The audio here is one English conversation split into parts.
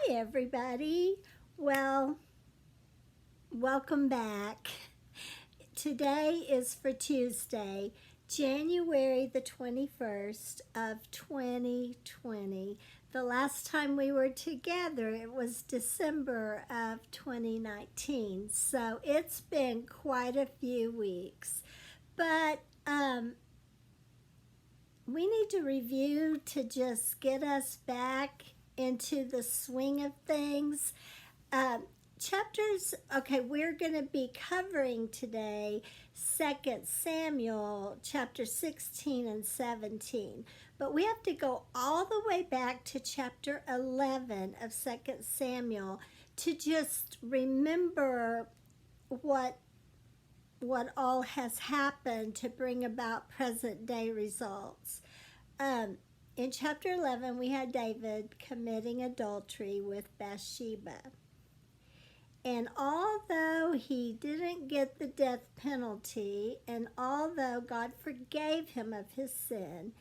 Hi, everybody. Well, welcome back. Today is for Tuesday, January the 21st of 2020. The last time we were together, it was December of 2019. So it's been quite a few weeks. But we need to review to just get us back into the swing of things. Um, okay, we're going to be covering today 2nd Samuel chapter 16 and 17. But we have to go all the way back to chapter 11 of 2nd Samuel to just remember what all has happened to bring about present day results. Um, in chapter 11, we had David committing adultery with Bathsheba. And although he didn't get the death penalty, and although God forgave him of his sin,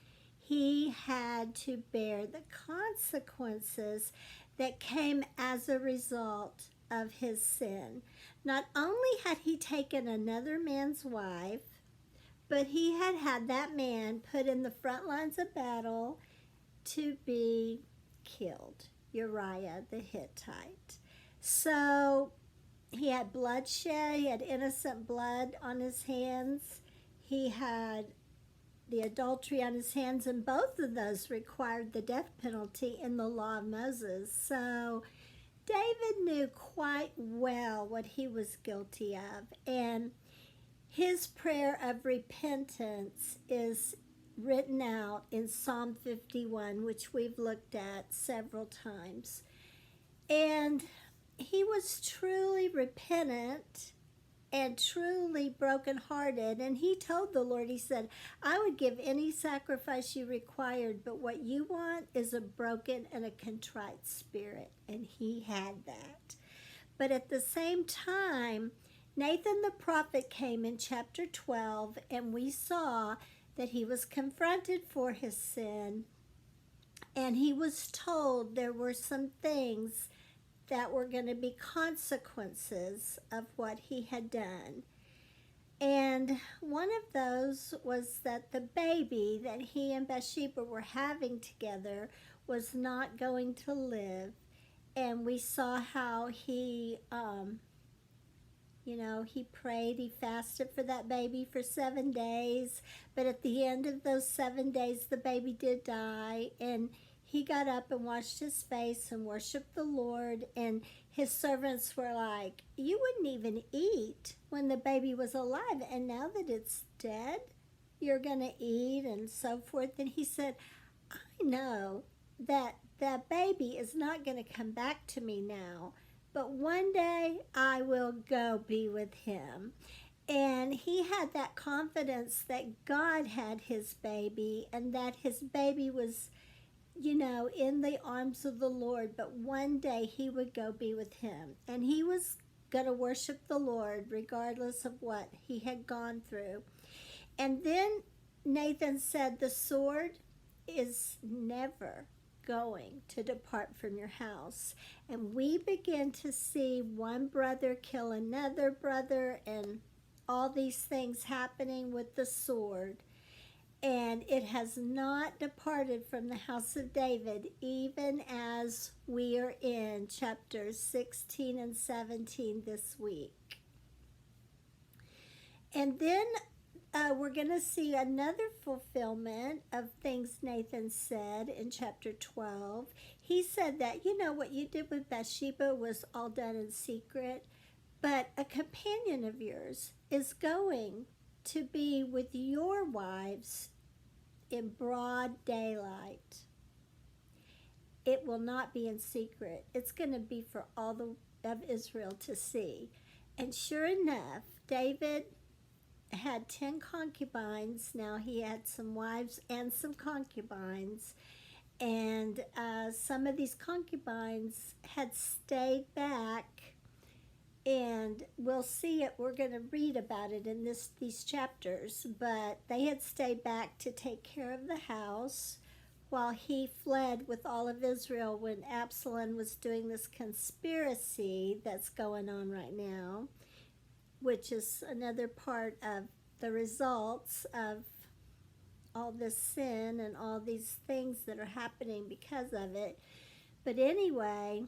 he had to bear the consequences that came as a result of his sin. Not only had he taken another man's wife, but he had had that man put in the front lines of battle to be killed, Uriah the Hittite. So he had bloodshed, he had innocent blood on his hands, he had the adultery on his hands, and both of those required the death penalty in the law of Moses. So David knew quite well what he was guilty of, and his prayer of repentance is written out in Psalm 51, which we've looked at several times. And he was truly repentant and truly brokenhearted. And he told the Lord, he said, I would give any sacrifice you required, but what you want is a broken and a contrite spirit. And he had that. But at the same time, Nathan the prophet came in chapter 12, and we saw that he was confronted for his sin, and he was told there were some things that were going to be consequences of what he had done. And one of those was that the baby that he and Bathsheba were having together was not going to live. And we saw how he he prayed, he fasted for that baby for 7 days, but at the end of those 7 days, the baby did die, and he got up and washed his face and worshiped the Lord, and his servants were like, you wouldn't even eat when the baby was alive, and now that it's dead, you're going to eat, and so forth. And he said, I know that that baby is not going to come back to me now, but one day I will go be with him. And he had that confidence that God had his baby, and that his baby was, in the arms of the Lord, but one day he would go be with him. And he was going to worship the Lord regardless of what he had gone through. And then Nathan said, the sword is never going to depart from your house. And we begin to see one brother kill another brother, and all these things happening with the sword. And it has not departed from the house of David, even as we are in chapters 16 and 17 this week. And then we're going to see another fulfillment of things Nathan said in chapter 12. He said that, what you did with Bathsheba was all done in secret, but a companion of yours is going to be with your wives in broad daylight. It will not be in secret. It's going to be for all of Israel to see. And sure enough, David had 10 concubines. Now he had some wives and some concubines, and some of these concubines had stayed back, and we'll see it. We're going to read about it in these chapters, but they had stayed back to take care of the house while he fled with all of Israel when Absalom was doing this conspiracy that's going on right now, which is another part of the results of all this sin and all these things that are happening because of it. But anyway,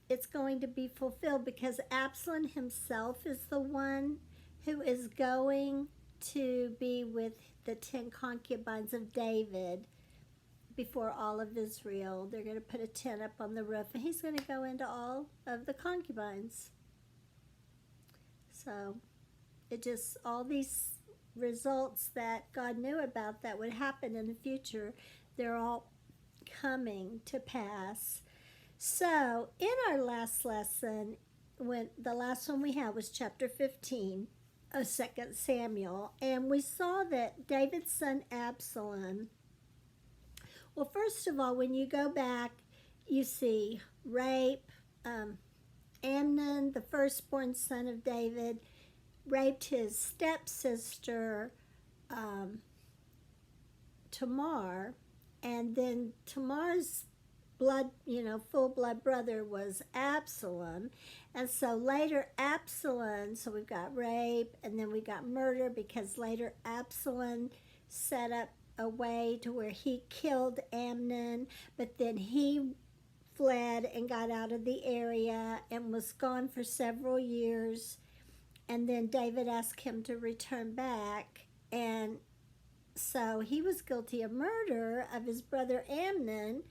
it's going to be fulfilled because Absalom himself is the one who is going to be with the 10 concubines of David before all of Israel. They're going to put a tent up on the roof, and he's going to go into all of the concubines. So it just, all these results that God knew about that would happen in the future, they're all coming to pass. So in our last lesson, the last one we had was chapter 15 of 2 Samuel, and we saw that David's son Absalom, well, first of all, when you go back, you see rape. Amnon, the firstborn son of David, raped his stepsister Tamar, and then Tamar's full blood brother was Absalom. And so later Absalom, so we've got rape and then we got murder, because later Absalom set up a way to where he killed Amnon, but then he fled and got out of the area and was gone for several years. And then David asked him to return back, and so he was guilty of murder of his brother Amnon.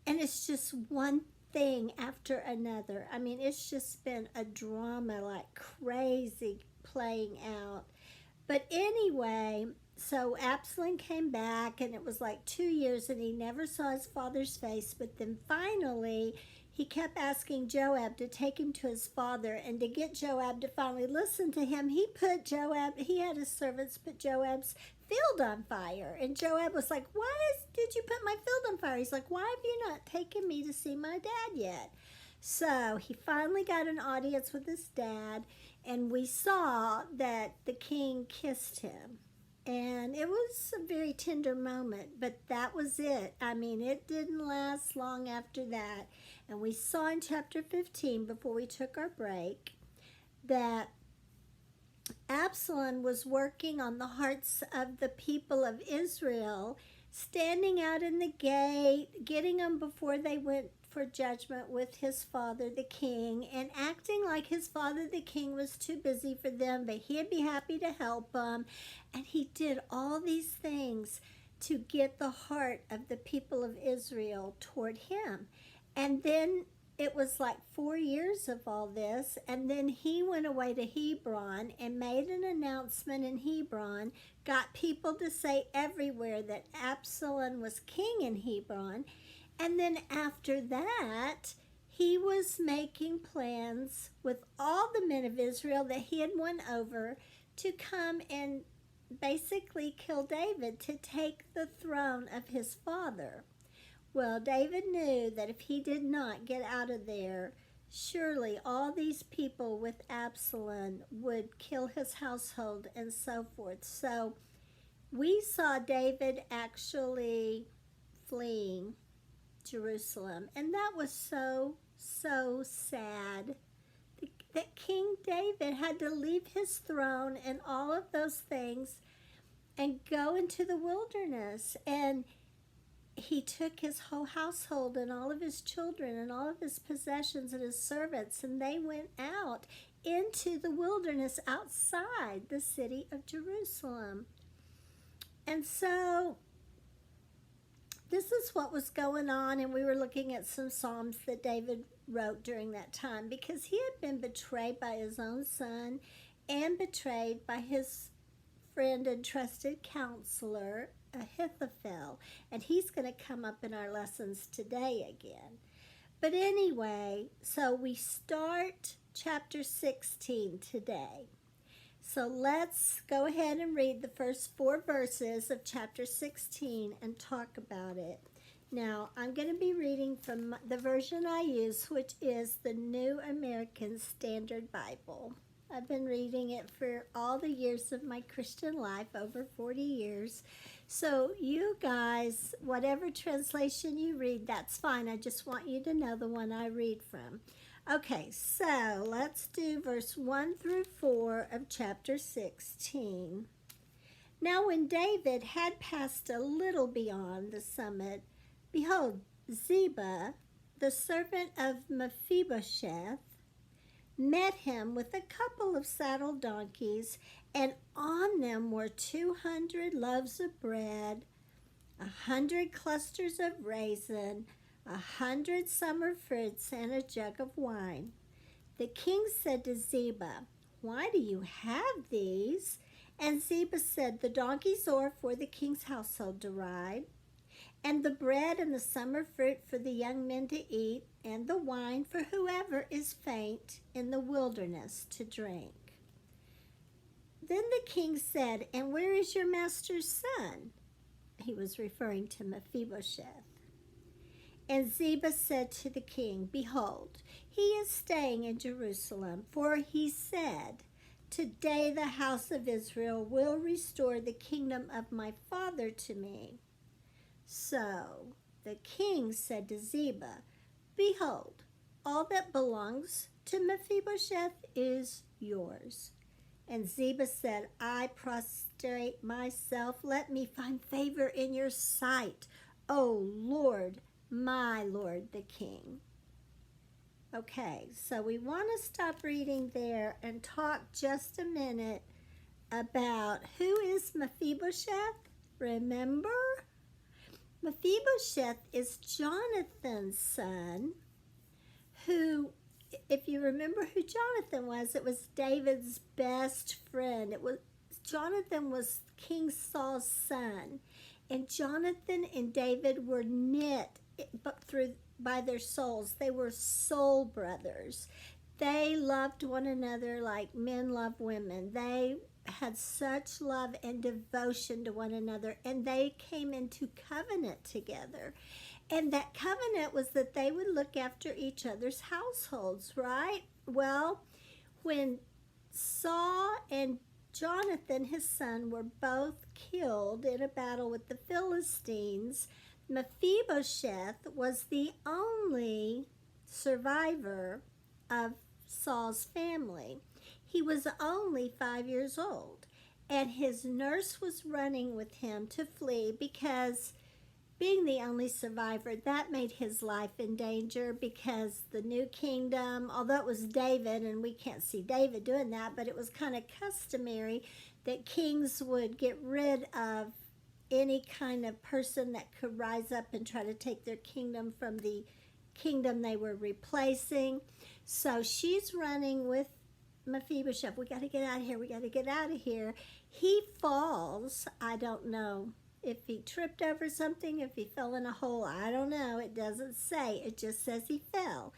And it's just one thing after another. I mean, it's just been a drama like crazy playing out. But anyway, so Absalom came back, and it was like 2 years, and he never saw his father's face. But then finally, he kept asking Joab to take him to his father, and to get Joab to finally listen to him, he had his servants put Joab's field on fire. And Joab was like, did you put my field on fire? He's like, why have you not taken me to see my dad yet? So he finally got an audience with his dad, and we saw that the king kissed him. And it was a very tender moment, but that was it. I mean, it didn't last long after that. And we saw in chapter 15, before we took our break, that Absalom was working on the hearts of the people of Israel, standing out in the gate, getting them before they went for judgment with his father, the king, and acting like his father, the king, was too busy for them, but he'd be happy to help them. And he did all these things to get the heart of the people of Israel toward him. And then it was like 4 years of all this, and then he went away to Hebron and made an announcement in Hebron, got people to say everywhere that Absalom was king in Hebron. And then after that, he was making plans with all the men of Israel that he had won over to come and basically kill David, to take the throne of his father. Well, David knew that if he did not get out of there, surely all these people with Absalom would kill his household and so forth. So we saw David actually fleeing Jerusalem, and that was so sad. That King David had to leave his throne and all of those things and go into the wilderness. And he took his whole household and all of his children and all of his possessions and his servants, and they went out into the wilderness outside the city of Jerusalem. And so this is what was going on, and we were looking at some Psalms that David wrote during that time, because he had been betrayed by his own son and betrayed by his friend and trusted counselor, Ahithophel, and he's going to come up in our lessons today again. But anyway, so we start chapter 16 today. So let's go ahead and read the first 4 verses of chapter 16 and talk about it. Now, I'm going to be reading from the version I use, which is the New American Standard Bible. I've been reading it for all the years of my Christian life, over 40 years. So you guys, whatever translation you read, that's fine. I just want you to know the one I read from. Okay, so let's do verse 1 through 4 of chapter 16. Now when David had passed a little beyond the summit, behold, Ziba, the servant of Mephibosheth, met him with a couple of saddled donkeys, and on them were 200 loaves of bread, 100 clusters of raisin, 100 summer fruits, and a jug of wine. The king said to Ziba, "Why do you have these?" And Ziba said, "The donkeys are for the king's household to ride, and the bread and the summer fruit for the young men to eat, and the wine for whoever is faint in the wilderness to drink." Then the king said, "And where is your master's son?" He was referring to Mephibosheth. And Ziba said to the king, "Behold, he is staying in Jerusalem, for he said, 'Today the house of Israel will restore the kingdom of my father to me.'" So the king said to Ziba, "Behold, all that belongs to Mephibosheth is yours." And Ziba said, "I prostrate myself. Let me find favor in your sight, O Lord, my Lord the king." Okay, so we want to stop reading there and talk just a minute about who is Mephibosheth. Remember? Mephibosheth is Jonathan's son, who, if you remember who Jonathan was, it was David's best friend. Jonathan was King Saul's son, and Jonathan and David were knit by their souls. They were soul brothers. They loved one another like men love women. They had such love and devotion to one another, and they came into covenant together. And that covenant was that they would look after each other's households, right? Well, when Saul and Jonathan, his son, were both killed in a battle with the Philistines, Mephibosheth was the only survivor of Saul's family. He was only 5 years old, and his nurse was running with him to flee because, being the only survivor, that made his life in danger, because the new kingdom, although it was David, and we can't see David doing that, but it was kind of customary that kings would get rid of any kind of person that could rise up and try to take their kingdom from the kingdom they were replacing. So she's running with Mephibosheth. "We got to get out of here. We got to get out of here." He falls. I don't know if he tripped over something, if he fell in a hole. I don't know. It doesn't say. It just says he fell.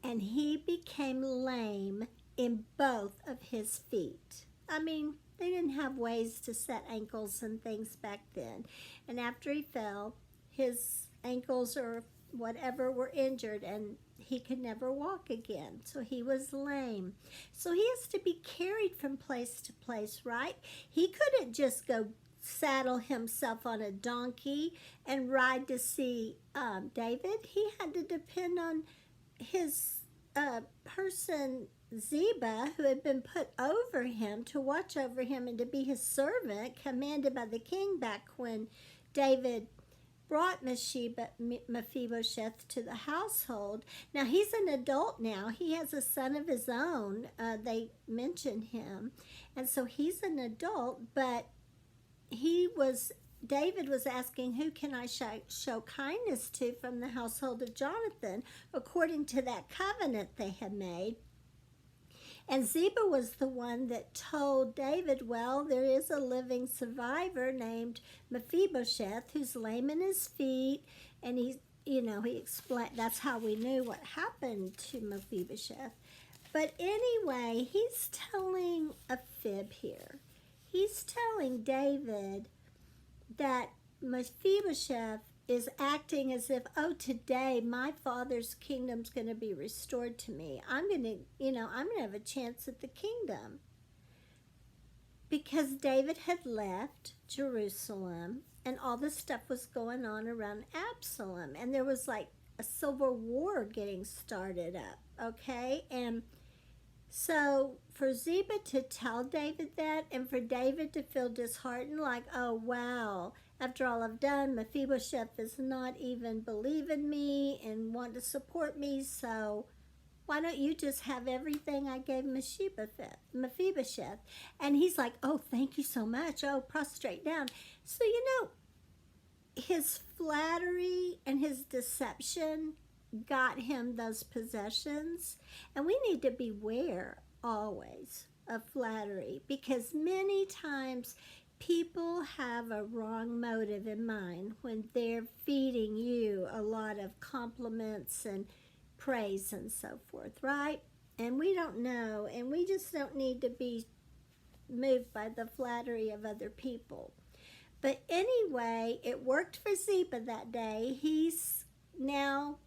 And he became lame in both of his feet. I mean, they didn't have ways to set ankles and things back then. And after he fell, his ankles or whatever were injured, and he could never walk again. So he was lame. So he has to be carried from place to place, right? He couldn't just go saddle himself on a donkey and ride to see David. He had to depend on his person, Ziba, who had been put over him to watch over him and to be his servant, commanded by the king back when David brought Mephibosheth to the household. Now he's an adult now. He has a son of his own. They mention him. And so he's an adult, but David was asking, "Who can I show kindness to from the household of Jonathan?" according to that covenant they had made. And Ziba was the one that told David, "Well, there is a living survivor named Mephibosheth who's lame in his feet." And he explained, that's how we knew what happened to Mephibosheth. But anyway, he's telling a fib here. He's telling David that Mephibosheth is acting as if, "Oh, today my father's kingdom's going to be restored to me. I'm going to have a chance at the kingdom." Because David had left Jerusalem and all this stuff was going on around Absalom, and there was like a civil war getting started up, okay? And so for Ziba to tell David that, and for David to feel disheartened, like, oh wow, after all I've done, Mephibosheth is not even believing me and want to support me, so why don't you just have everything I gave Mephibosheth? And he's like, oh, thank you so much. Oh, prostrate down. So, his flattery and his deception got him those possessions. And we need to beware always of flattery, because many times people have a wrong motive in mind when they're feeding you a lot of compliments and praise and so forth, right? And we don't know, and we just don't need to be moved by the flattery of other people. But anyway, it worked for Ziba that day. He's now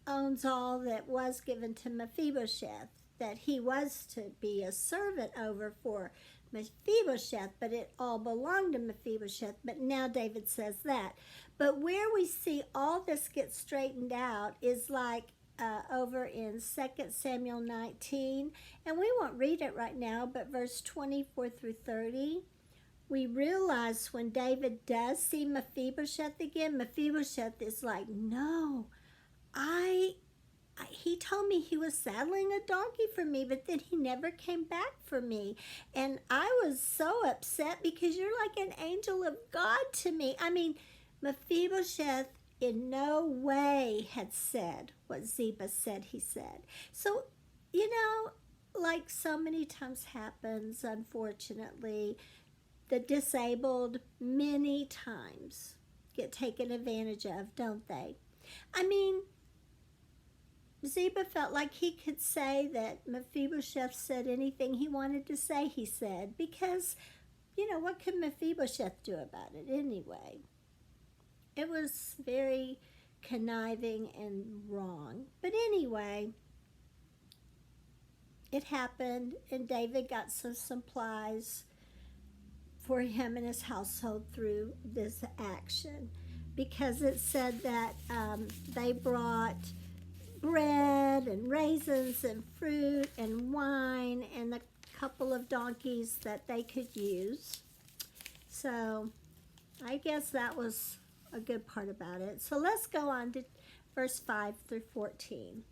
owns all that was given to Mephibosheth, that he was to be a servant over for Mephibosheth, but it all belonged to Mephibosheth. But now David says that. But where we see all this get straightened out is like over in 2 Samuel 19, and we won't read it right now, but verse 24 through 30, we realize when David does see Mephibosheth again, Mephibosheth is like, no, he told me he was saddling a donkey for me, but then he never came back for me. And I was so upset because you're like an angel of God to me. I mean, Mephibosheth in no way had said what Ziba said he said. So, like so many times happens, unfortunately, the disabled many times get taken advantage of, don't they? I mean, Ziba felt like he could say that Mephibosheth said anything he wanted to say, he said, because, what could Mephibosheth do about it anyway? It was very conniving and wrong. But anyway, it happened, and David got some supplies for him and his household through this action, because it said that they brought bread and raisins and fruit and wine and a couple of donkeys that they could use. So I guess that was a good part about it. So let's go on to verse 5 through 14.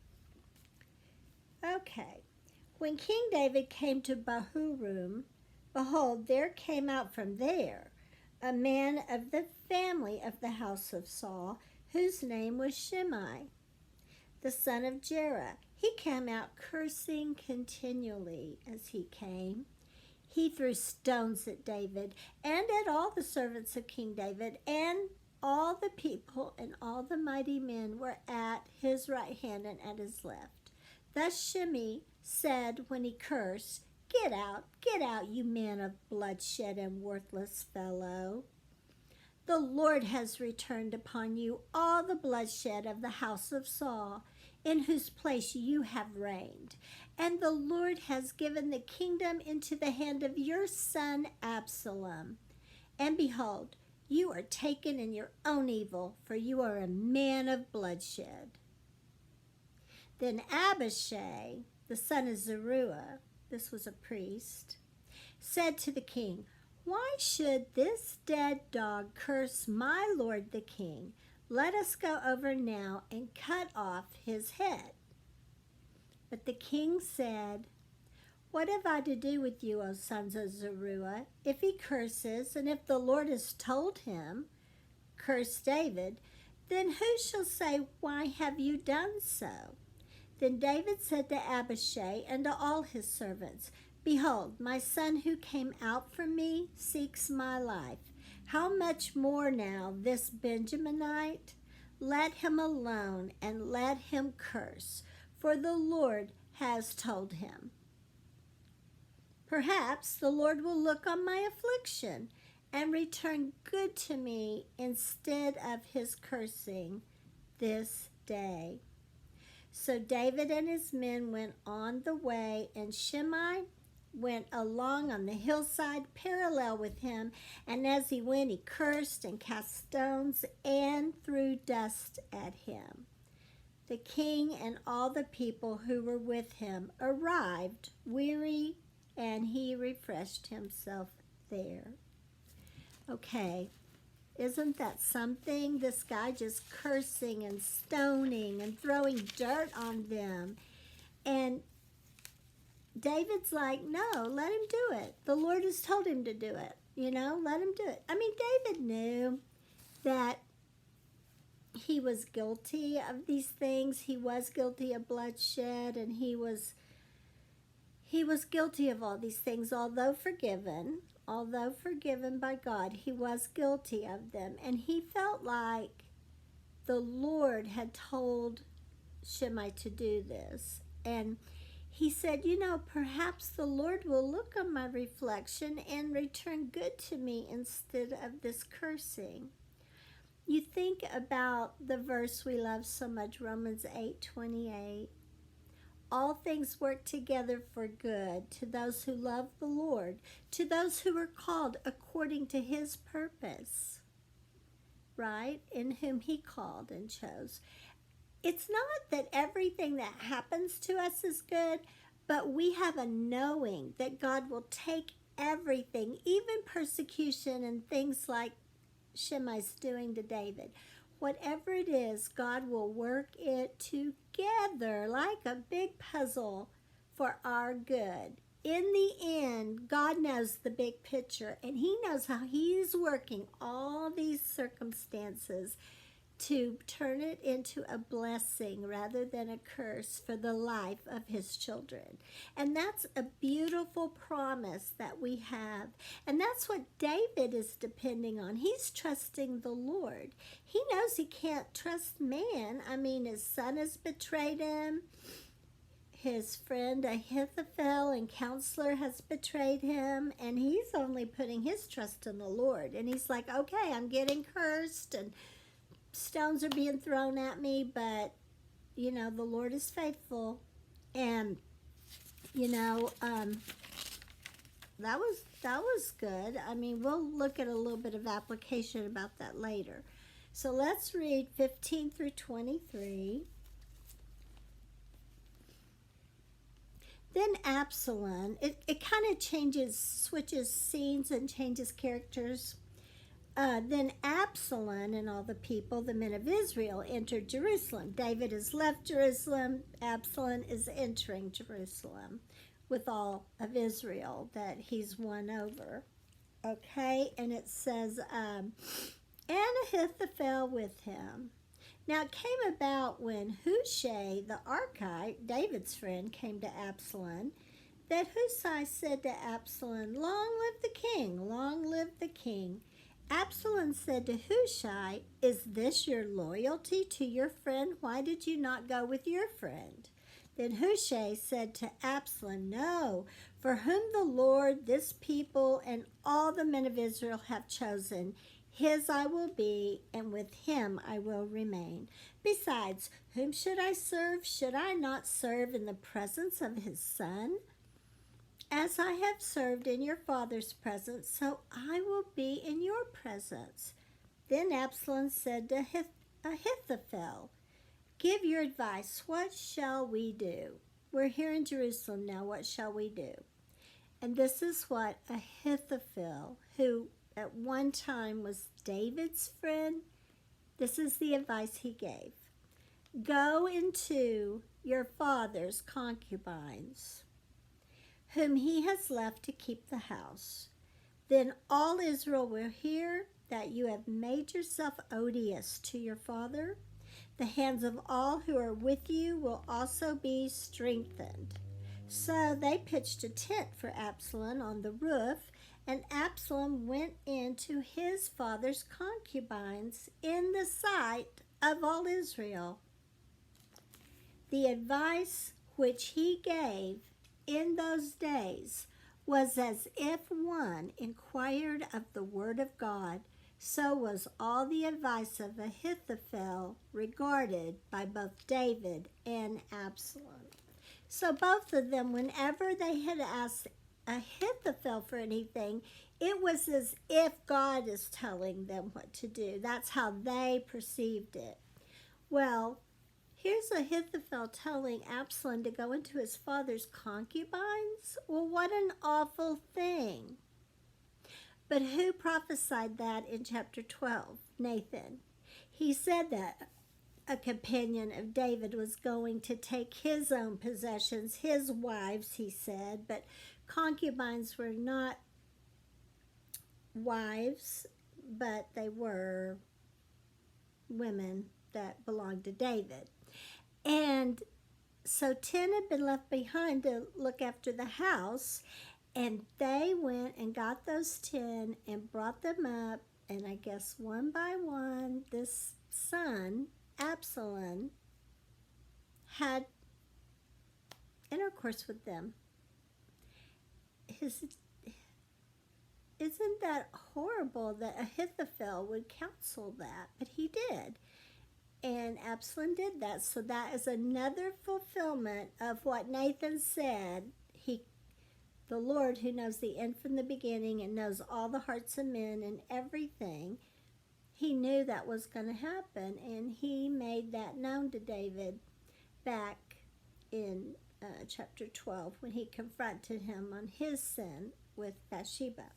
Okay. When King David came to Bahurim, behold, there came out from there a man of the family of the house of Saul, whose name was Shimei, the son of Jerah. He came out cursing continually as he came. He threw stones at David and at all the servants of King David, and all the people and all the mighty men were at his right hand and at his left. Thus Shimei said when he cursed, get out, you man of bloodshed and worthless fellow. The Lord has returned upon you all the bloodshed of the house of Saul, in whose place you have reigned. And the Lord has given the kingdom into the hand of your son Absalom. And behold, you are taken in your own evil, for you are a man of bloodshed. Then Abishai, the son of Zeruiah, this was a priest, said to the king, why should this dead dog curse my lord the king? Let us go over now and cut off his head. But the king said, what have I to do with you, O sons of Zeruiah? If he curses, and if the Lord has told him, curse David, then who shall say, why have you done so? Then David said to Abishai and to all his servants, behold, my son who came out from me seeks my life. How much more now this Benjaminite? Let him alone and let him curse, for the Lord has told him. Perhaps the Lord will look on my affliction and return good to me instead of his cursing this day. So David and his men went on the way, and Shimei went along on the hillside parallel with him, and as he went, he cursed and cast stones and threw dust at him. The king and all the people who were with him arrived weary, and he refreshed himself there. Okay, isn't that something? This guy just cursing and stoning and throwing dirt on them. And David's like, no, let him do it. The Lord has told him to do it. Let him do it. I mean, David knew that he was guilty of these things. He was guilty of bloodshed, and he was guilty of all these things. Although forgiven by God, he was guilty of them. And he felt like the Lord had told Shimei to do this. And he said, perhaps the Lord will look on my reflection and return good to me instead of this cursing. You think about the verse we love so much, Romans 8:28. All things work together for good to those who love the Lord, to those who are called according to his purpose, right? In whom he called and chose. It's not that everything that happens to us is good, but we have a knowing that God will take everything, even persecution and things like Shimei's doing to David. Whatever it is, God will work it together like a big puzzle for our good. In the end, God knows the big picture, and he knows how he's working all these circumstances to turn it into a blessing rather than a curse for the life of his children. And that's a beautiful promise that we have. And that's what David is depending on. He's trusting the Lord. He knows he can't trust man. I mean, his son has betrayed him. His friend Ahithophel and counselor has betrayed him. And he's only putting his trust in the Lord. And he's like, okay, I'm getting cursed and stones are being thrown at me, but the Lord is faithful. And that was good. I mean, we'll look at a little bit of application about that later. So let's read 15 through 23. Then Absalom, it kind of switches scenes and changes characters. Then Absalom and all the people, the men of Israel, entered Jerusalem. David has left Jerusalem. Absalom is entering Jerusalem with all of Israel that he's won over. Okay, and it says, and Ahithophel with him. Now it came about when Hushai the Archite, David's friend, came to Absalom, that Hushai said to Absalom, long live the king, long live the king. Absalom said to Hushai, is this your loyalty to your friend? Why did you not go with your friend? Then Hushai said to Absalom, no, for whom the Lord, this people, and all the men of Israel have chosen, his I will be, and with him I will remain. Besides, whom should I serve? Should I not serve in the presence of his son? As I have served in your father's presence, so I will be in your presence. Then Absalom said to Ahithophel, give your advice. What shall we do? We're here in Jerusalem now. What shall we do? And this is what Ahithophel, who at one time was David's friend, this is the advice he gave. Go into your father's concubines, whom he has left to keep the house. Then all Israel will hear that you have made yourself odious to your father. The hands of all who are with you will also be strengthened. So they pitched a tent for Absalom on the roof, and Absalom went into his father's concubines in the sight of all Israel. The advice which he gave in those days was as if one inquired of the word of God. So was all the advice of Ahithophel regarded by both David and Absalom. So both of them, whenever they had asked Ahithophel for anything. It was as if God is telling them what to do. That's how they perceived it. Well, here's Ahithophel telling Absalom to go into his father's concubines. Well, what an awful thing. But who prophesied that in chapter 12? Nathan. He said that a companion of David was going to take his own possessions, his wives, he said, but concubines were not wives, but they were women that belonged to David. And so 10 had been left behind to look after the house, and they went and got those 10 and brought them up, and I guess one by one, this son, Absalom, had intercourse with them. Isn't that horrible that Ahithophel would counsel that? But he did. And Absalom did that. So that is another fulfillment of what Nathan said. The Lord, who knows the end from the beginning and knows all the hearts of men and everything, he knew that was going to happen, and he made that known to David back in chapter 12 when he confronted him on his sin with Bathsheba.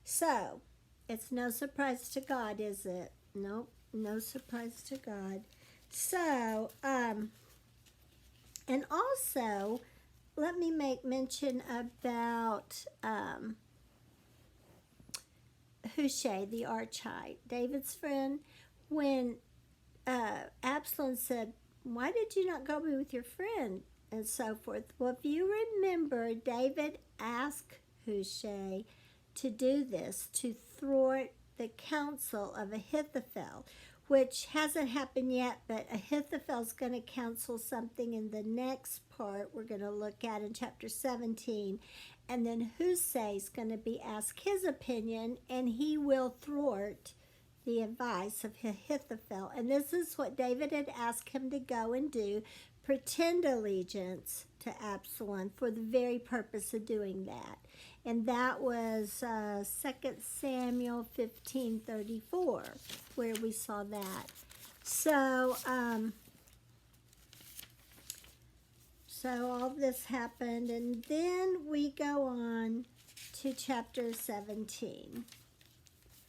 So, it's no surprise to God, is it? Nope, no surprise to God. So, and also, let me make mention about Hushai, the Archite, David's friend. When Absalom said, "Why did you not go be with your friend?" and so forth. Well, if you remember, David asked Hushai to do this, to thwart the counsel of Ahithophel, which hasn't happened yet, but Ahithophel's going to counsel something in the next part we're going to look at in chapter 17. And then Hushai's going to be asked his opinion, and he will thwart the advice of Ahithophel. And this is what David had asked him to go and do, pretend allegiance to Absalom for the very purpose of doing that. And that was 2 Samuel 15:34, where we saw that. So all this happened, and then we go on to chapter 17.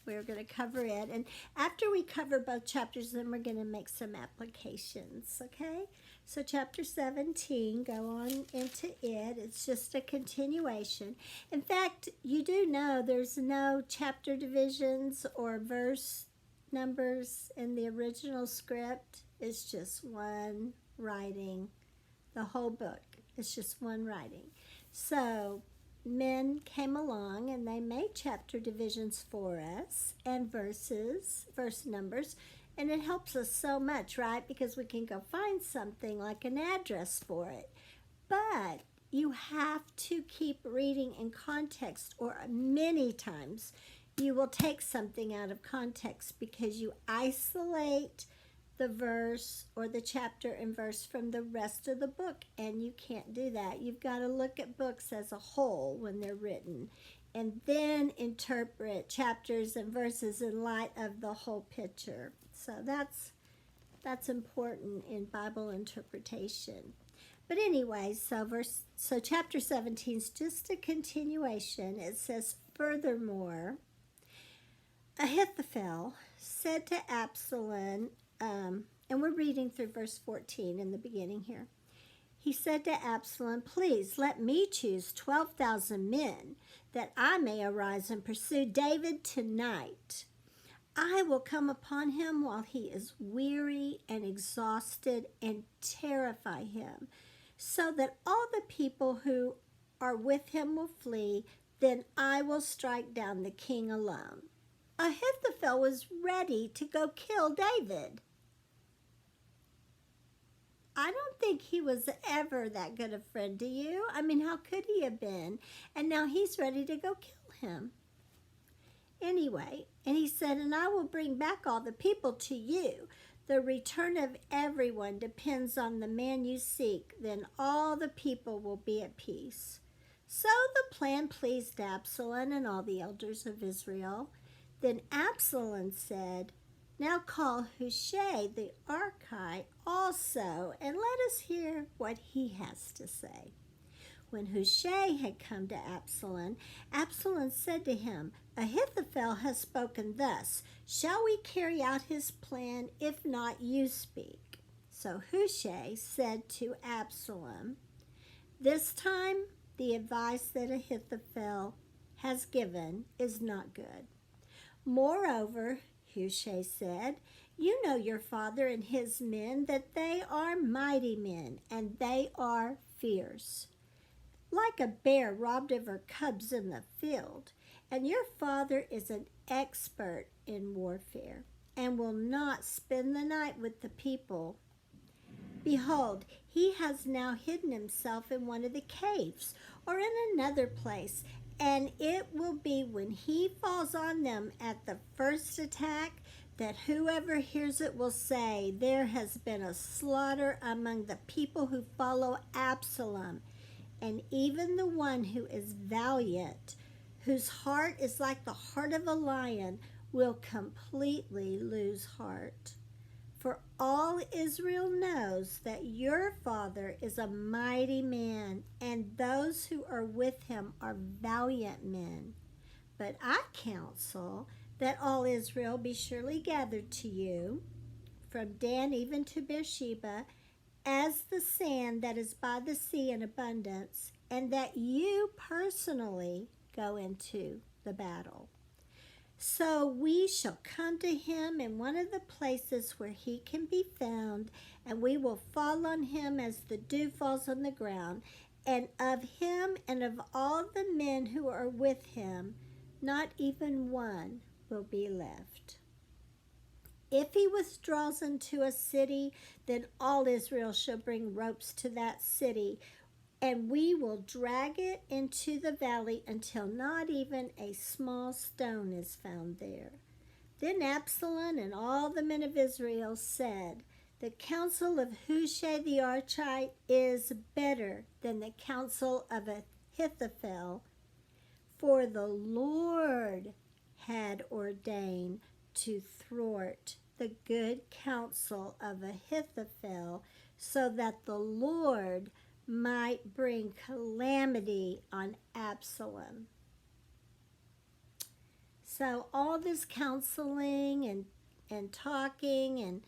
We're going to cover it, and after we cover both chapters, then we're going to make some applications, okay? So chapter 17, go on into it. It's just a continuation. In fact, you do know there's no chapter divisions or verse numbers in the original script. It's just one writing. The whole book is just one writing. So men came along and they made chapter divisions for us and verse numbers. And it helps us so much, right? Because we can go find something like an address for it. But you have to keep reading in context, or many times you will take something out of context because you isolate the verse or the chapter and verse from the rest of the book, and you can't do that. You've got to look at books as a whole when they're written, and then interpret chapters and verses in light of the whole picture. So that's important in Bible interpretation. But anyway, so chapter 17 is just a continuation. It says, "Furthermore, Ahithophel said to Absalom," and we're reading through verse 14 in the beginning here. He said to Absalom, "Please let me choose 12,000 men, that I may arise and pursue David tonight. I will come upon him while he is weary and exhausted and terrify him, so that all the people who are with him will flee. Then I will strike down the king alone." Ahithophel was ready to go kill David. I don't think he was ever that good a friend to you. I mean, how could he have been? And now he's ready to go kill him. Anyway, and he said, "And I will bring back all the people to you. The return of everyone depends on the man you seek. Then all the people will be at peace." So the plan pleased Absalom and all the elders of Israel. Then Absalom said, "Now call Hushai the Archite also, and let us hear what he has to say." When Hushai had come to Absalom, Absalom said to him, "Ahithophel has spoken thus. Shall we carry out his plan? If not, you speak." So Hushai said to Absalom, "This time the advice that Ahithophel has given is not good." Moreover, Hushai said, "You know your father and his men, that they are mighty men, and they are fierce, like a bear robbed of her cubs in the field. And your father is an expert in warfare, and will not spend the night with the people. Behold, he has now hidden himself in one of the caves, or in another place, and it will be when he falls on them at the first attack that whoever hears it will say, 'There has been a slaughter among the people who follow Absalom.' And even the one who is valiant, whose heart is like the heart of a lion, will completely lose heart. For all Israel knows that your father is a mighty man, and those who are with him are valiant men. But I counsel that all Israel be surely gathered to you, from Dan even to Beersheba, as the sand that is by the sea in abundance, and that you personally go into the battle. So we shall come to him in one of the places where he can be found, and we will fall on him as the dew falls on the ground, and of him and of all the men who are with him, not even one will be left. If he withdraws into a city, then all Israel shall bring ropes to that city, and we will drag it into the valley until not even a small stone is found there." Then Absalom and all the men of Israel said, "The counsel of Hushai the Archite is better than the counsel of Ahithophel, for the Lord had ordained to thwart the good counsel of Ahithophel, so that the Lord might bring calamity on Absalom." So all this counseling and talking and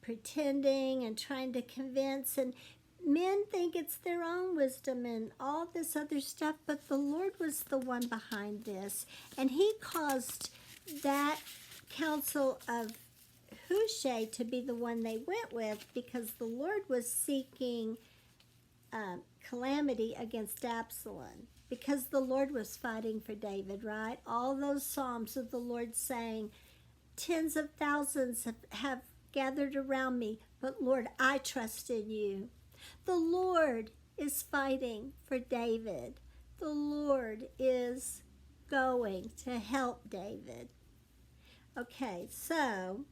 pretending and trying to convince, and men think it's their own wisdom and all this other stuff, but the Lord was the one behind this, and he caused that counsel of Hushai to be the one they went with, because the Lord was seeking calamity against Absalom, because the Lord was fighting for David, right? All those Psalms of the Lord saying, "Tens of thousands have gathered around me, but Lord, I trust in you." The Lord is fighting for David. The Lord is going to help David. Okay, so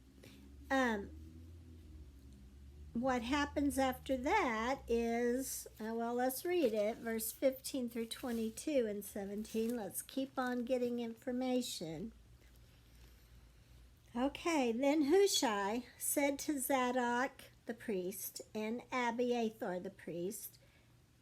what happens after that is, well, let's read it, verse 15 through 22 and 17. Let's keep on getting information. Okay, then Hushai said to Zadok the priest and Abiathar the priest,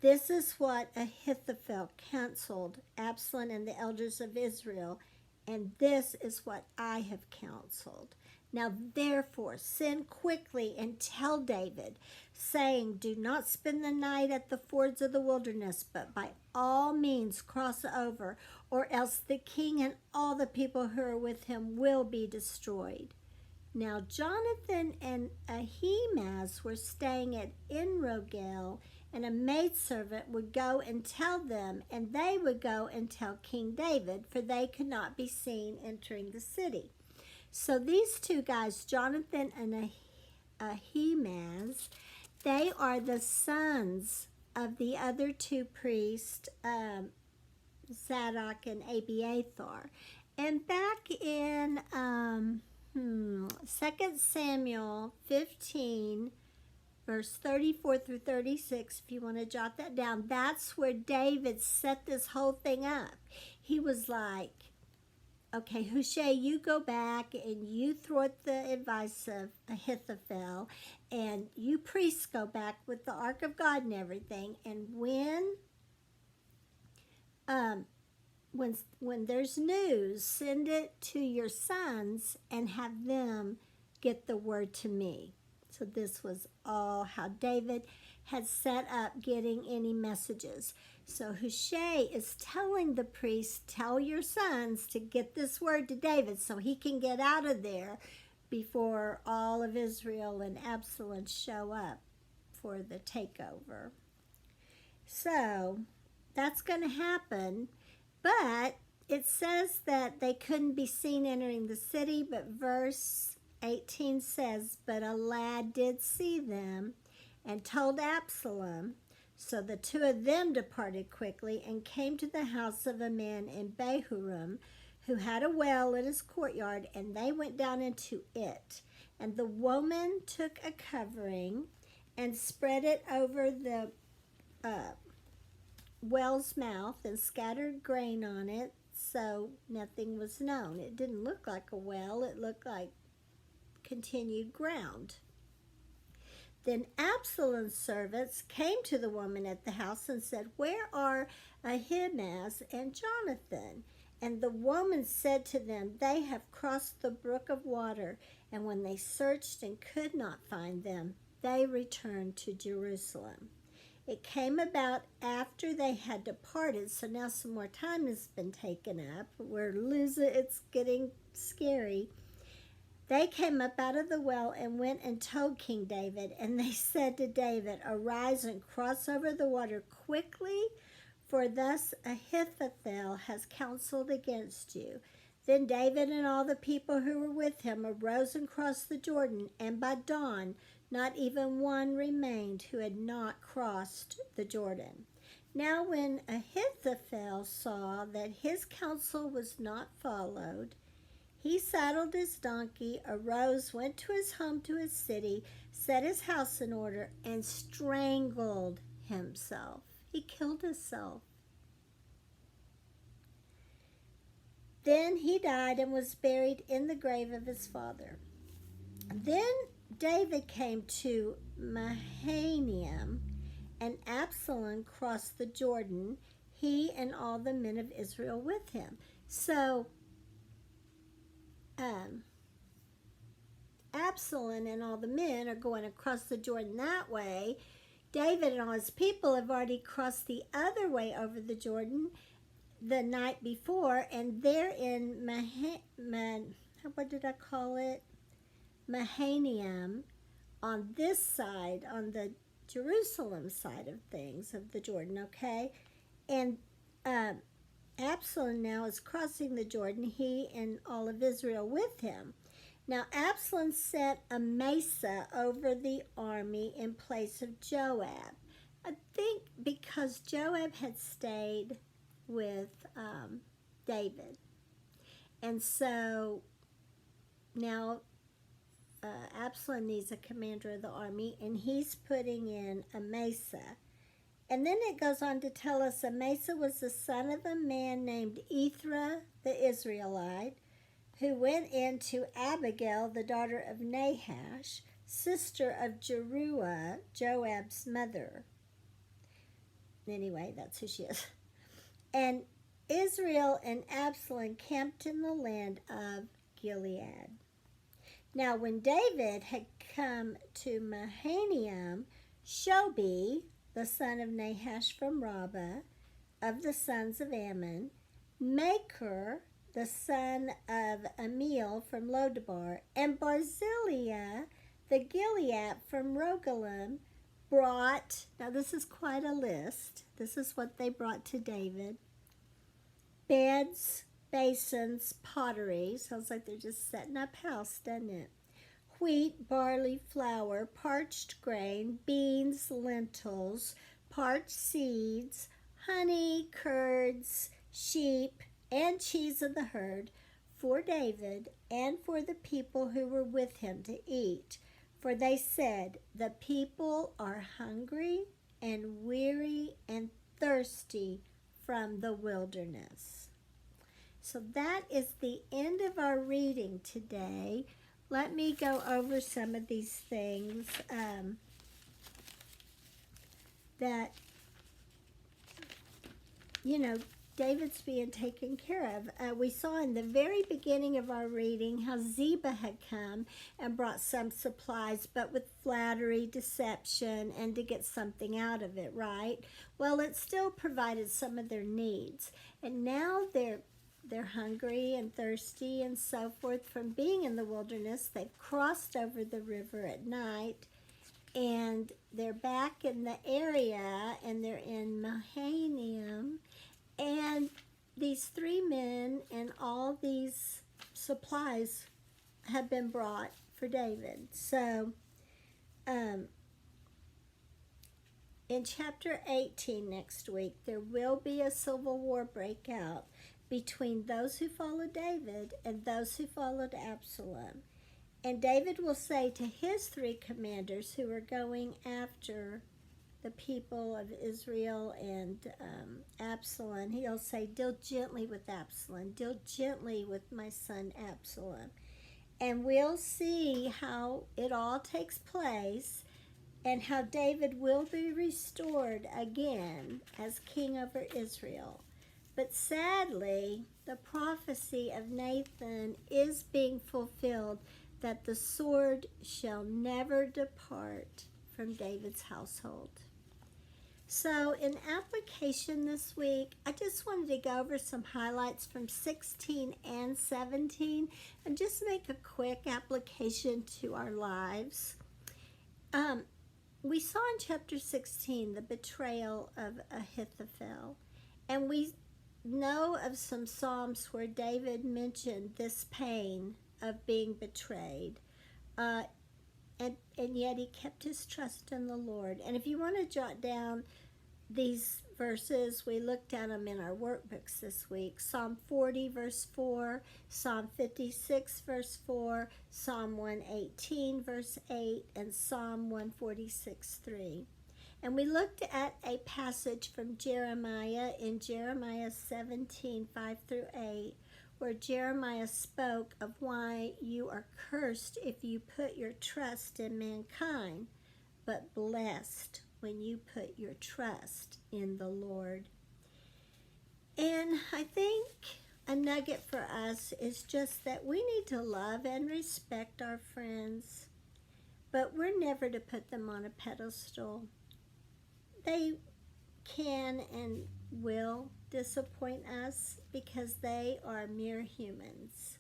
"This is what Ahithophel counseled Absalom and the elders of Israel, and this is what I have counseled. Now therefore send quickly and tell David, saying, 'Do not spend the night at the fords of the wilderness, but by all means cross over, or else the king and all the people who are with him will be destroyed.'" Now Jonathan and Ahimaaz were staying at Enrogel, and a maidservant would go and tell them, and they would go and tell King David, for they could not be seen entering the city. So these two guys, Jonathan and Ahimaaz, they are the sons of the other two priests, Zadok and Abiathar. And back in 2 Samuel 15, verse 34 through 36, if you want to jot that down. That's where David set this whole thing up. He was like, okay, Hushai, you go back and you thwart the advice of Ahithophel, and you priests go back with the ark of God and everything. And when there's news, send it to your sons and have them get the word to me. So this was all how David had set up getting any messages. So Hushai is telling the priests, tell your sons to get this word to David so he can get out of there before all of Israel and Absalom show up for the takeover. So that's going to happen, but it says that they couldn't be seen entering the city, but verse 18 says, but a lad did see them and told Absalom. So the two of them departed quickly and came to the house of a man in Bahurim who had a well in his courtyard, and they went down into it. And the woman took a covering and spread it over the well's mouth and scattered grain on it, so nothing was known. It didn't look like a well, it looked like continued ground. Then Absalom's servants came to the woman at the house and said, where are Ahimaaz and Jonathan? And the woman said to them, they have crossed the brook of water. And when they searched and could not find them, they returned to Jerusalem. It came about after they had departed, so now some more time has been taken up. It's getting scary. They came up out of the well and went and told King David, and they said to David, arise and cross over the water quickly, for thus Ahithophel has counseled against you. Then David and all the people who were with him arose and crossed the Jordan, and by dawn not even one remained who had not crossed the Jordan. Now when Ahithophel saw that his counsel was not followed, he saddled his donkey, arose, went to his home, to his city, set his house in order, and strangled himself. He killed himself. Then he died and was buried in the grave of his father. Then David came to Mahanaim, and Absalom crossed the Jordan, he and all the men of Israel with him. So Absalom and all the men are going across the Jordan that way. David and all his people have already crossed the other way over the Jordan the night before, and they're in Mahanaim, on this side, on the Jerusalem side of things, of the Jordan, okay? And Absalom now is crossing the Jordan, he and all of Israel with him. Now Absalom sent Amasa over the army in place of Joab. I think because Joab had stayed with David. And so now Absalom needs a commander of the army, and he's putting in Amasa. And then it goes on to tell us Amasa was the son of a man named Ithra the Israelite, who went in to Abigail, the daughter of Nahash, sister of Jeruah, Joab's mother. Anyway, that's who she is. And Israel and Absalom camped in the land of Gilead. Now when David had come to Mahanaim, Shobi, the son of Nahash from Rabbah, of the sons of Ammon, Makir, the son of Amiel from Lodabar, and Barzillai, the Gilead from Rogelim, brought, now this is quite a list, this is what they brought to David: beds, basins, pottery, sounds like they're just setting up house, doesn't it? Wheat, barley, flour, parched grain, beans, lentils, parched seeds, honey, curds, sheep, and cheese of the herd, for David and for the people who were with him to eat, For they said, the people are hungry and weary and thirsty from the wilderness. So that is the end of our reading today. Let me go over some of these things that, David's being taken care of. We saw in the very beginning of our reading how Ziba had come and brought some supplies, but with flattery, deception, and to get something out of it, right? Well, it still provided some of their needs. And now they're hungry and thirsty and so forth from being in the wilderness. They've crossed over the river at night, and they're back in the area, and they're in Mahanaim. And these three men and all these supplies have been brought for David. So in chapter 18 next week, there will be a civil war break out between those who followed David and those who followed Absalom. And David will say to his three commanders who are going after the people of Israel and Absalom, he'll say, deal gently with Absalom, deal gently with my son Absalom. And we'll see how it all takes place and how David will be restored again as king over Israel. But sadly, the prophecy of Nathan is being fulfilled, that the sword shall never depart from David's household. So in application this week, I just wanted to go over some highlights from 16 and 17 and just make a quick application to our lives. We saw in chapter 16 the betrayal of Ahithophel, and we know of some Psalms where David mentioned this pain of being betrayed. And yet he kept his trust in the Lord. And if you want to jot down these verses, we looked at them in our workbooks this week. Psalm 40, verse 4, Psalm 56, verse 4, Psalm 118, verse 8, and Psalm 146, 3. And we looked at a passage from Jeremiah in Jeremiah 17, 5 through 8, where Jeremiah spoke of why you are cursed if you put your trust in mankind, but blessed when you put your trust in the Lord. And I think a nugget for us is just that we need to love and respect our friends, but we're never to put them on a pedestal. They can and will disappoint us because they are mere humans.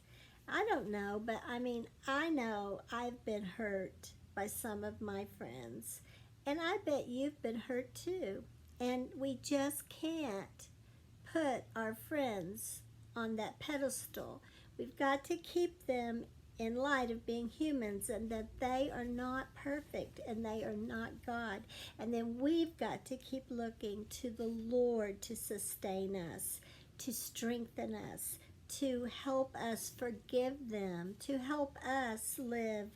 I don't know, but I know I've been hurt by some of my friends, and I bet you've been hurt too. And we just can't put our friends on that pedestal. We've got to keep them in light of being humans, and that they are not perfect and they are not God. And then we've got to keep looking to the Lord to sustain us, to strengthen us, to help us forgive them, to help us live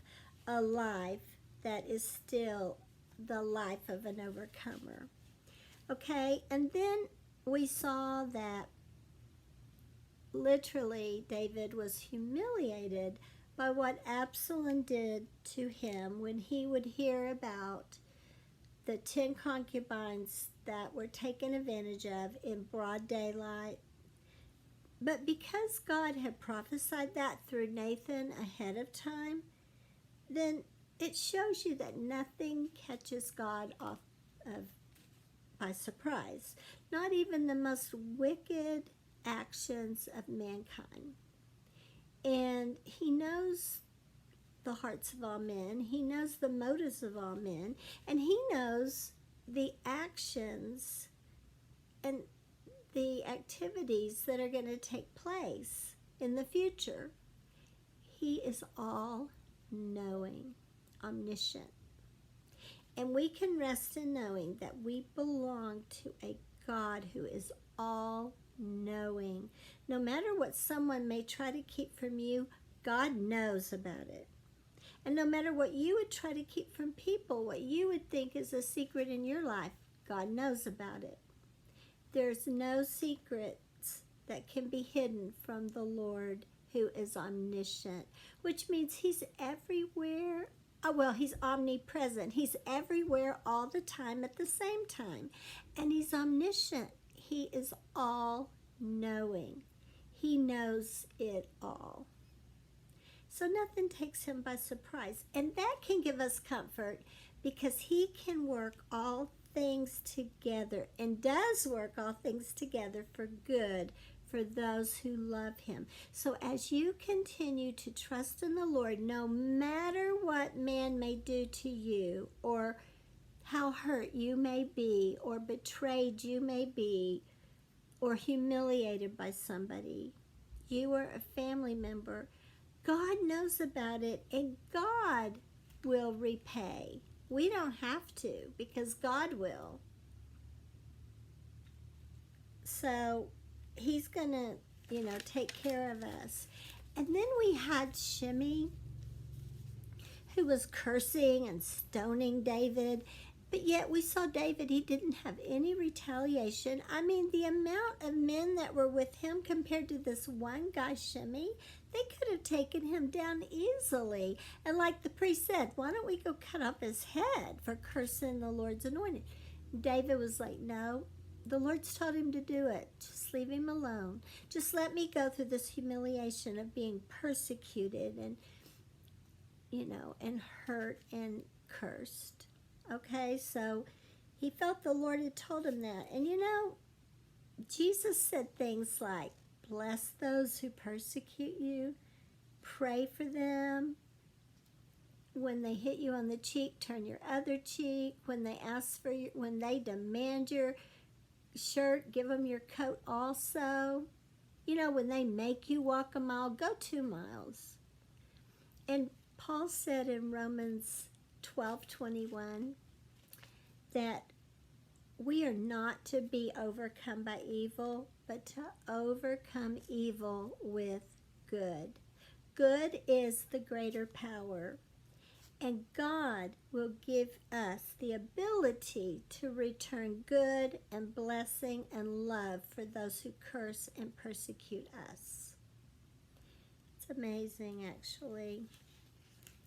a life that is still the life of an overcomer. Okay, and then we saw that literally David was humiliated by what Absalom did to him when he would hear about the 10 concubines that were taken advantage of in broad daylight. But because God had prophesied that through Nathan ahead of time, then it shows you that nothing catches God off by surprise, not even the most wicked actions of mankind. And he knows the hearts of all men. He knows the motives of all men. And he knows the actions and the activities that are going to take place in the future. He is all-knowing, omniscient. And we can rest in knowing that we belong to a God who is all-knowing. No matter what someone may try to keep from you, God knows about it. And no matter what you would try to keep from people, what you would think is a secret in your life, God knows about it. There's no secrets that can be hidden from the Lord, who is omniscient, which means he's everywhere. Oh, well, he's omnipresent. He's everywhere all the time at the same time. And he's omniscient. He is all-knowing. He knows it all. So nothing takes him by surprise. And that can give us comfort because he can work all things together and does work all things together for good for those who love him. So as you continue to trust in the Lord, no matter what man may do to you, or how hurt you may be, or betrayed you may be, or humiliated by somebody, you or a family member, God knows about it, and God will repay. We don't have to, because God will. So he's going to, take care of us. And then we had Shimei, who was cursing and stoning David. But yet we saw David, he didn't have any retaliation. I mean, the amount of men that were with him compared to this one guy, Shimei, they could have taken him down easily. And like the priest said, why don't we go cut off his head for cursing the Lord's anointed? David was like, no, the Lord's told him to do it. Just leave him alone. Just let me go through this humiliation of being persecuted and, and hurt and cursed. Okay, so he felt the Lord had told him that. And Jesus said things like, bless those who persecute you, pray for them. When they hit you on the cheek, turn your other cheek. When they when they demand your shirt, give them your coat also. When they make you walk a mile, go 2 miles. And Paul said in Romans 12:21 that we are not to be overcome by evil, but to overcome evil with good. Good is the greater power, and God will give us the ability to return good and blessing and love for those who curse and persecute us. It's amazing, actually.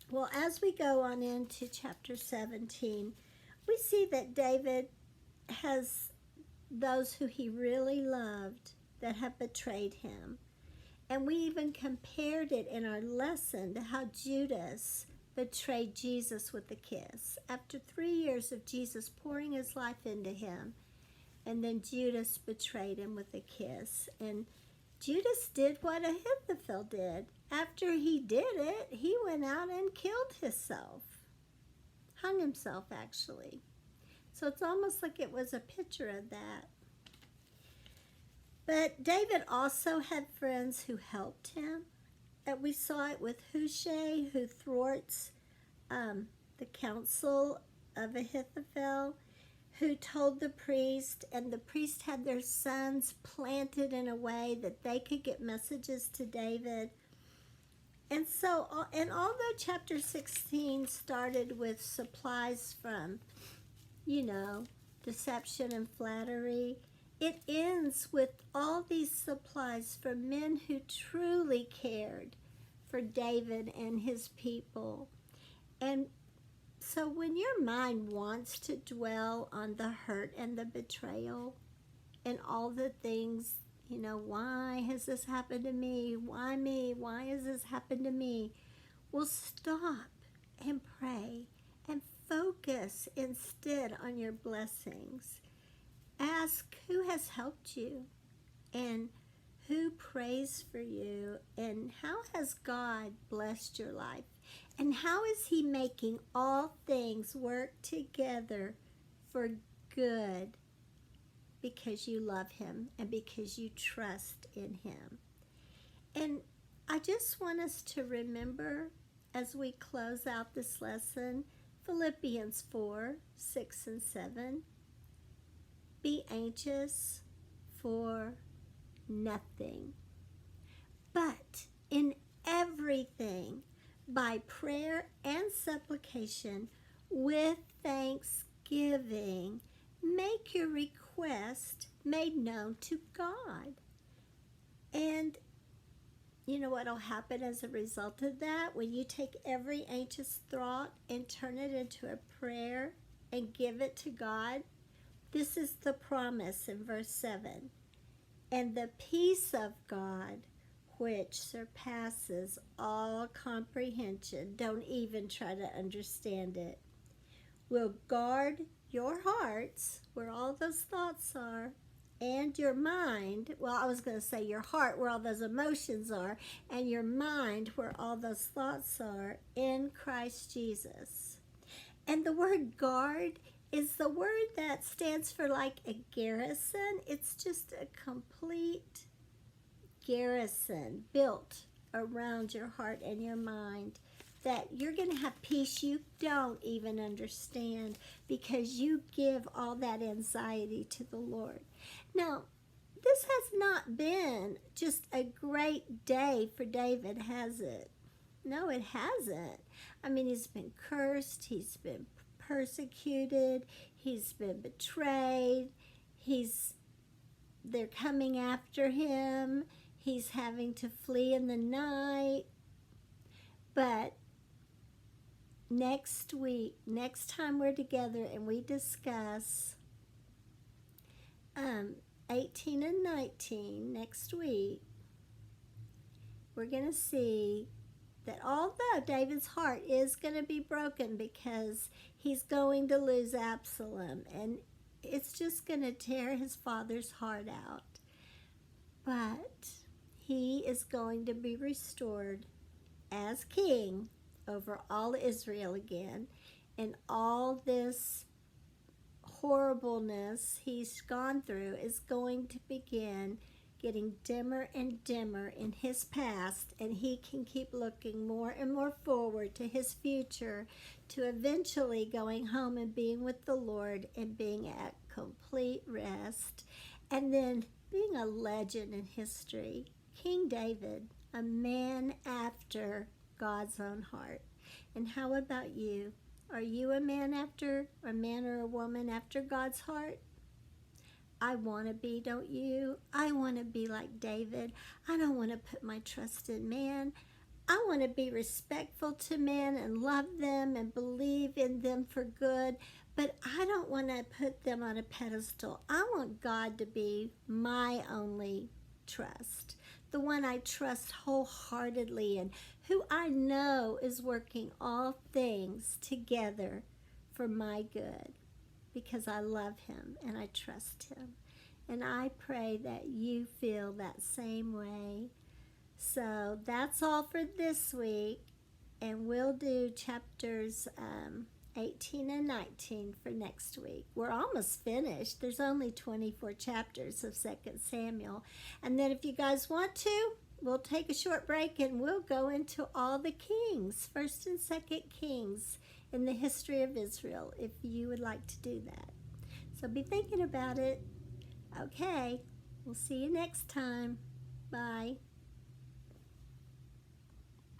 Well, as we go on into chapter 17, we see that David has those who he really loved that have betrayed him. And we even compared it in our lesson to how Judas betrayed Jesus with a kiss. After 3 years of Jesus pouring his life into him, and then Judas betrayed him with a kiss. And Judas did what Ahithophel did. After he did it, he went out and killed himself. Hung himself, actually. So it's almost like it was a picture of that. But David also had friends who helped him. And we saw it with Hushai, who thwarts the counsel of Ahithophel, who told the priest, and the priest had their sons planted in a way that they could get messages to David. And so, and although chapter 16 started with supplies from, deception and flattery, it ends with all these supplies from men who truly cared for David and his people. And so when your mind wants to dwell on the hurt and the betrayal and all the things, why has this happened to me? Why me? Why has this happened to me? Well, stop and pray and focus instead on your blessings. Ask who has helped you and who prays for you, and how has God blessed your life, and how is he making all things work together for good because you love him and because you trust in him. And I just want us to remember as we close out this lesson, Philippians 4:6-7. Be anxious for nothing, but in everything, by prayer and supplication with thanksgiving. Make your request made known to God. And you know what will happen as a result of that? When you take every anxious thought and turn it into a prayer and give it to God, this is the promise in verse 7. And the peace of God, which surpasses all comprehension, don't even try to understand it, will guard your hearts, where all those thoughts are, and your mind, well, I was going to say your heart, where all those emotions are, and your mind, where all those thoughts are, in Christ Jesus. And the word guard is the word that stands for like a garrison. It's just a complete garrison built around your heart and your mind, that you're going to have peace you don't even understand because you give all that anxiety to the Lord. Now, this has not been just a great day for David, has it? No, it hasn't. I mean, he's been cursed, he's been persecuted, he's been betrayed, they're coming after him, he's having to flee in the night. But next week, next time we're together and we discuss 18 and 19 next week, we're going to see that although David's heart is going to be broken because he's going to lose Absalom, and it's just going to tear his father's heart out, but he is going to be restored as king over all Israel again, and all this horribleness he's gone through is going to begin getting dimmer and dimmer in his past, and he can keep looking more and more forward to his future, to eventually going home and being with the Lord and being at complete rest, and then being a legend in history. King David, a man after God's own heart. And how about you? Are you a man or a woman after God's heart? I want to be, don't you? I want to be like David. I don't want to put my trust in man. I want to be respectful to men and love them and believe in them for good, but I don't want to put them on a pedestal. I want God to be my only trust, the one I trust wholeheartedly in, who I know is working all things together for my good, because I love him and I trust him. And I pray that you feel that same way. So that's all for this week, and we'll do chapters 18 and 19 for next week. We're almost finished. There's only 24 chapters of 2 Samuel. And then if you guys want to, we'll take a short break and we'll go into all the kings, 1st and 2nd Kings in the history of Israel, if you would like to do that. So be thinking about it. Okay, we'll see you next time. Bye.